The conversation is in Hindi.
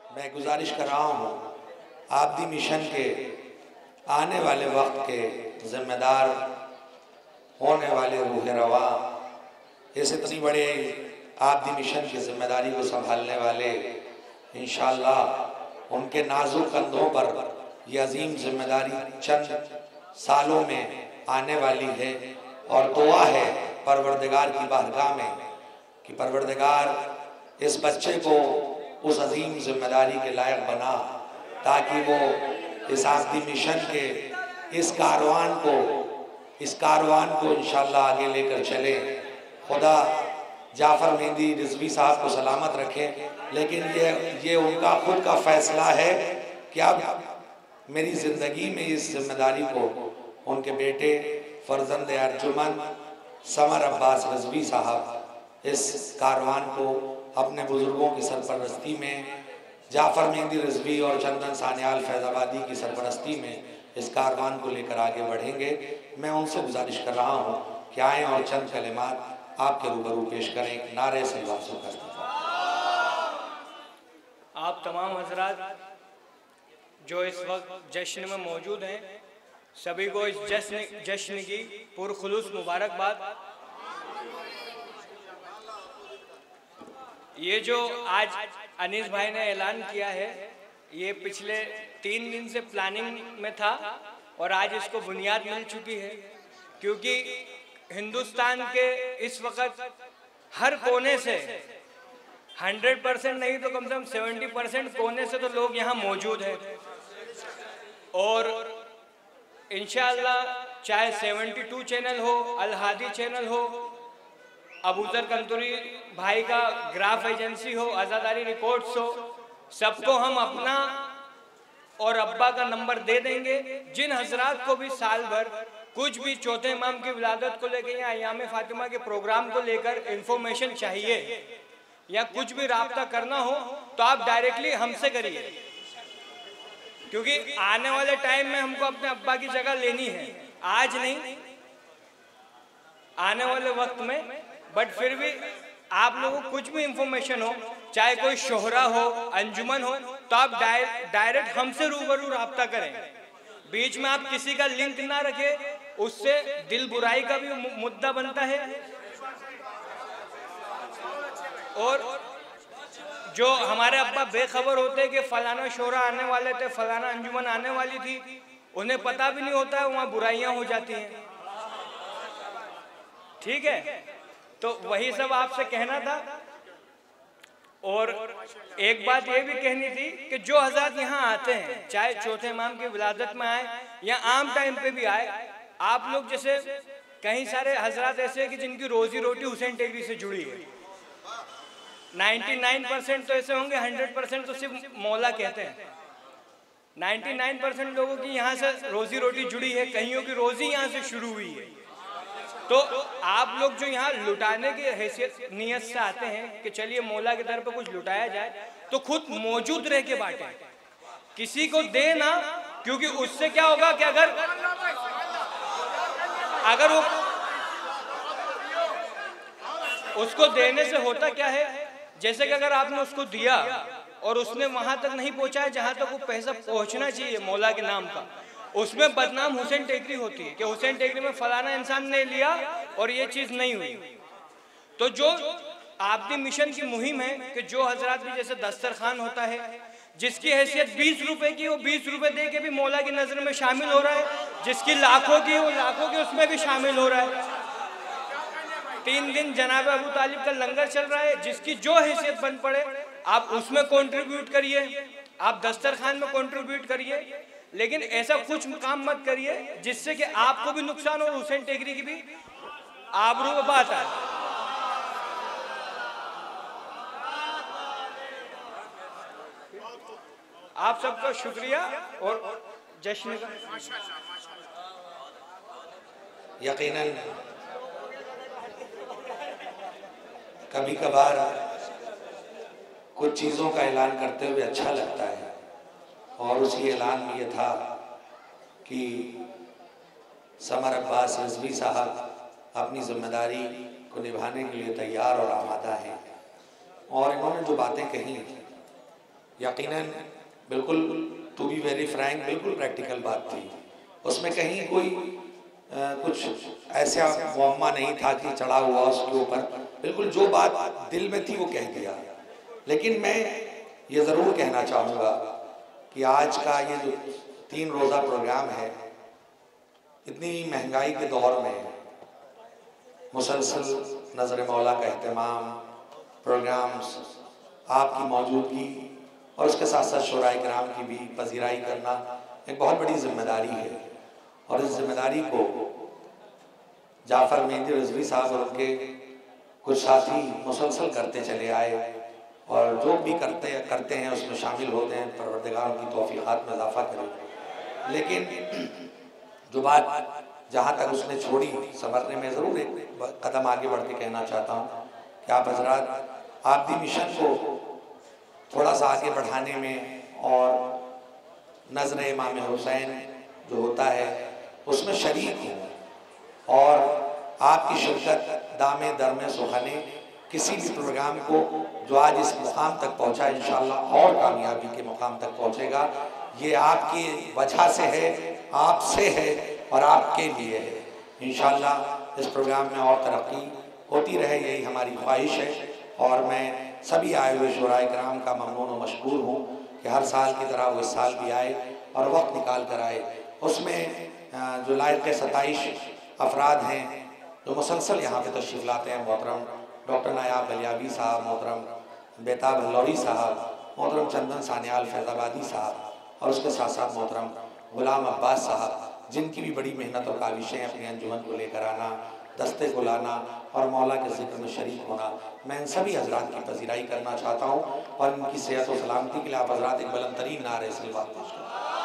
मैं गुजारिश कर रहा हूँ आबदी मिशन के आने वाले वक्त के जिम्मेदार होने वाले रूह रवा, इस इतनी बड़े आबदी मिशन की जिम्मेदारी को संभालने वाले, इंशाअल्लाह उनके नाजुक कंधों पर यह अजीम जिम्मेदारी चंद सालों में आने वाली है। और दुआ है परवरदिगार की बारगाह में कि परवरदिगार इस बच्चे को उस अजीम जिम्मेदारी के लायक बना, ताकि वो इस आबदी मिशन के इस कारवान को इंशाअल्लाह आगे लेकर चले। खुदा जाफ़र मेहंदी रिजवी साहब को सलामत रखे, लेकिन ये उनका खुद का फैसला है कि अब मेरी ज़िंदगी में इस जिम्मेदारी को उनके बेटे फर्जंद अर्जुमन समर अब्बास रिजवी साहब इस कारवान को अपने बुजुर्गों की सरपरस्ती में, जाफ़र मेहंदी रिजवी और चंदन सान्याल फैज़ाबादी की सरपरस्ती में इस कारवान को लेकर आगे बढ़ेंगे। मैं उनसे गुजारिश कर रहा हूँ कि आएँ और चंद कलिमात आपके रूबरू पेश करें। एक नारे से वापस करते हैं। आप तमाम हजरात जो इस वक्त जश्न में मौजूद हैं, सभी को इस जश्न की पुरखुलूस मुबारकबाद। ये जो आज अनीस भाई ने ऐलान किया है, ये पिछले 3 दिन से प्लानिंग में था और आज इसको बुनियाद मिल चुकी है, क्योंकि हिंदुस्तान के इस वक्त हर कोने से 100% नहीं तो कम से कम 70% कोने से तो लोग यहाँ मौजूद हैं। और इंशाअल्लाह चाहे 72 चैनल हो, अल हादी चैनल हो, अबूजर कंतुरी भाई का ग्राफ एजेंसी हो, आज़ादारी रिकॉर्ड्स हो, सबको हम अपना और अब्बा का नंबर दे देंगे। जिन हजरात को भी साल भर कुछ भी चौथे इमाम की विलादत को लेकर या अय्याम फातिमा के प्रोग्राम को लेकर इंफॉर्मेशन चाहिए या कुछ भी राब्ता करना हो, तो आप डायरेक्टली हमसे करिए, क्योंकि आने वाले टाइम में हमको अपने अब्बा की जगह लेनी है, आज नहीं आने वाले वक्त में। बट फिर भी आप लोगों को कुछ भी इंफॉर्मेशन हो, चाहे कोई शोहरा हो, अंजुमन हो, तो आप डायरेक्ट हमसे रूबरू राब्ता करें। बीच में आप किसी का लिंक ना रखें, उससे दिल बुराई का भी मुद्दा बनता है। और जो हमारे अब्बा बेखबर होते कि फलाना शोहरा आने वाले थे, फलाना अंजुमन आने वाली थी, उन्हें पता भी नहीं होता है, वहाँ बुराइयां हो जाती हैं। ठीक है, तो वही सब आपसे कहना था। और एक बात ये भी कहनी थी कि जो हज़रात यहाँ आते हैं, चाहे चौथे इमाम की विलादत में आए या आम टाइम पे भी आए, आप लोग जैसे कई सारे हजरात ऐसे हैं कि जिनकी रोजी रोटी हुसैन टेकरी से जुड़ी है। 99% तो ऐसे होंगे, 100% तो सिर्फ मौला कहते हैं। 99% लोगों की यहाँ से रोजी रोटी जुड़ी है, कईयों की रोजी यहाँ से शुरू हुई है। तो आप लोग जो यहाँ लुटाने की हैसियत नियत से आते हैं कि चलिए मौला की तरफ कुछ लुटाया जाए, तो खुद मौजूद रह के बांटे, किसी को दे ना, क्योंकि उससे क्या होगा कि अगर वो उसको देने से होता क्या है, जैसे कि अगर आपने उसको दिया और उसने वहां तक नहीं पहुंचाया जहां तक वो पैसा पहुंचना चाहिए मौला के नाम का, उसमें बदनाम हुसैन टेकरी होती है कि हुसैन टेकरी में फलाना इंसान ने लिया और ये चीज नहीं हुई। तो जो आबदी मिशन की मुहिम है कि जो हजरात भी, जैसे दस्तरखान होता है, जिसकी हैसियत 20 रुपए की, वो 20 रुपए दे के भी मौला की नजर में शामिल हो रहा है, जिसकी लाखों की, वो लाखों की उसमें भी शामिल हो रहा है। 3 दिन जनाब अबू तालिब का लंगर चल रहा है, जिसकी जो हैसियत बन पड़े आप उसमें कंट्रीब्यूट करिए, आप दस्तरखान में कंट्रीब्यूट करिए, लेकिन ऐसा कुछ काम मत करिए जिससे कि आपको भी नुकसान और हुसैन टेकरी की भी आबरू में बात आए। आप सबका शुक्रिया और जश्न का। यकीनन कभी कभार कुछ चीज़ों का ऐलान करते हुए अच्छा लगता है, और उसी ऐलान में ये था कि समर अब्बास रिजवी साहब अपनी जिम्मेदारी को निभाने के लिए तैयार और आमादा हैं। और इन्होंने जो बातें कही, यकीनन बिल्कुल टू बी वेरी फ्रैंक बिल्कुल प्रैक्टिकल बात थी, उसमें कहीं कोई कुछ ऐसा मुअम्मा नहीं था कि चढ़ा हुआ उसके ऊपर, बिल्कुल जो बात दिल में थी वो कह दिया। लेकिन मैं ये ज़रूर कहना चाहूँगा कि आज का ये जो 3 रोज़ा प्रोग्राम है, इतनी महंगाई के दौर में मुसलसल नज़र मौला का एहतमाम, प्रोग्राम्स, आपकी मौजूदगी और उसके साथ साथ शुराए किराम की भी पजीराई करना एक बहुत बड़ी जिम्मेदारी है। और इस जिम्मेदारी को जाफ़र मेहंदी रिजवी साहब और उनके कुछ साथी मुसलसल करते चले आए और जो भी करते हैं उसमें शामिल होते हैं। परवरदिगार उनकी तौफीक़ात में इजाफ़ा करे। लेकिन जो बात जहाँ तक उसने छोड़ी समझने में ज़रूर एक कदम आगे बढ़ के कहना चाहता हूँ कि आप हजरात आबदी मिशन को थोड़ा सा आगे बढ़ाने में और नज़र इमाम हुसैन जो होता है उसमें शरीक हो और आपकी शिरकत दामे दरमे सुहाने किसी भी प्रोग्राम को जो आज इस मुकाम तक पहुँचा इंशाअल्लाह और कामयाबी के मुकाम तक पहुँचेगा, ये आपकी वजह से है, आपसे है और आपके लिए है। इंशाअल्लाह इस प्रोग्राम में और तरक्की होती रहे, यही हमारी ख्वाहिश है। और मैं सभी आए हुए शुराए किराम का ममनून व मशकूर हूँ कि हर साल की तरह वो इस साल भी आए और वक्त निकाल कर आए। उसमें जो लायक 27 अफराद हैं जो मुसलसल यहाँ पे तशरीफ़ लाते हैं, मोहतरम डॉक्टर नायाब बलियावी साहब, मोहतरम बेताब हल्लौरी साहब, मोहतरम चंदन सानियाल फैज़ाबादी साहब और उसके साथ साथ मोहतरम गुलाम अब्बास साहब, जिनकी भी बड़ी मेहनत और काविशें अपनी अंजुमन को लेकर आना, दस्ते को लाना और मौला के ज़िक्र में शरीक होना। मैं इन सभी हजरात की पजीराई करना चाहता हूँ और इनकी सेहत और सलामती के लिए आप हजरात एक बुलंद तरीन नारे से बात